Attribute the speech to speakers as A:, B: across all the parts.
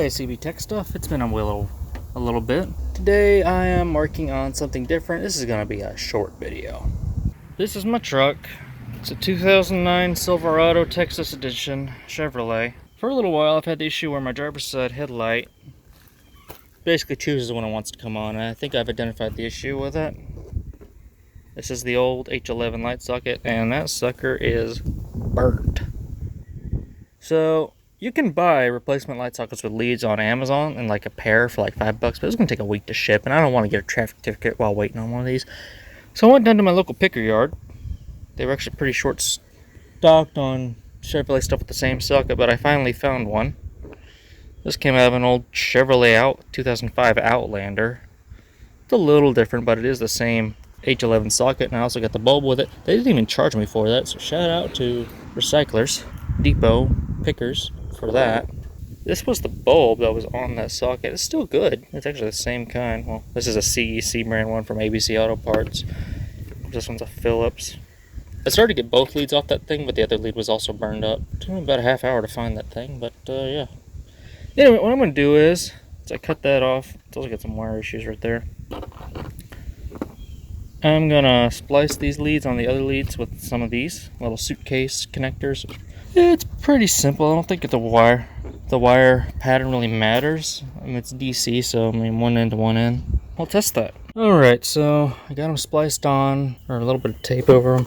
A: Hey CB Tech Stuff, it's been a little bit. Today I am working on something different. This is going to be a short video. This is my truck. It's a 2009 Silverado Texas Edition Chevrolet. For a little while I've had the issue where my driver's side headlight basically chooses when it wants to come on. And I think I've identified the issue with it. This is the old H11 light socket and that sucker is burnt. So you can buy replacement light sockets with leads on Amazon in like a pair for like $5, but it's going to take a week to ship, and I don't want to get a traffic ticket while waiting on one of these. So I went down to my local picker yard. They were actually pretty short stocked on Chevrolet stuff with the same socket, but I finally found one. This came out of an old Chevrolet 2005 Outlander. It's a little different, but it is the same H11 socket, and I also got the bulb with it. They didn't even charge me for that, so shout out to Recyclers Depot Pickers for that. This was the bulb that was on that socket. It's still good. It's actually the same kind. Well, this is a CEC brand one from ABC Auto Parts. This one's a Phillips. I started to get both leads off that thing, but the other lead was also burned up. It took me about a half hour to find that thing, but yeah. Anyway, what I'm going to do is I cut that off. It's also got some wire issues right there. I'm going to splice these leads on the other leads with some of these little suitcase connectors. It's pretty simple. I don't think the wire pattern really matters. I mean, it's DC, so I mean one end to one end. I'll test that. Alright, so I got them spliced on, or a little bit of tape over them,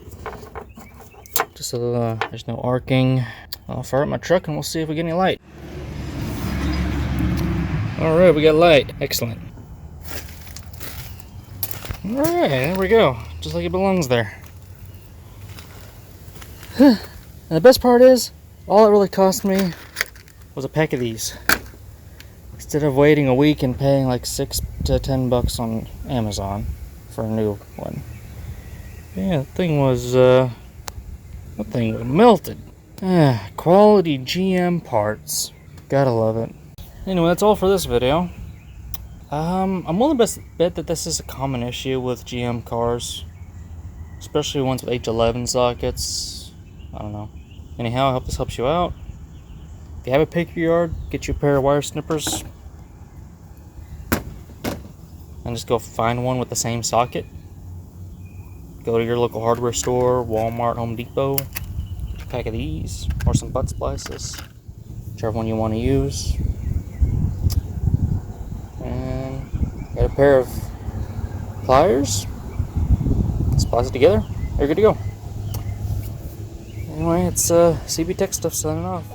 A: just so there's no arcing. I'll fire up my truck and we'll see if we get any light. Alright, we got light. Excellent. Alright, there we go. Just like it belongs there. And the best part is, all it really cost me was a pack of these. Instead of waiting a week and paying like $6 to $10 on Amazon for a new one. Yeah, that thing was melted. Quality GM parts. Gotta love it. Anyway, that's all for this video. I'm willing to bet that this is a common issue with GM cars, especially ones with H11 sockets. I don't know. Anyhow, I hope this helps you out. If you have a picker yard, get you a pair of wire snippers and just go find one with the same socket. Go to your local hardware store, Walmart, Home Depot, get a pack of these or some butt splices, whichever one you want to use. And get a pair of pliers, splice it together, you're good to go. Anyway, it's CB Tech Stuff signing off.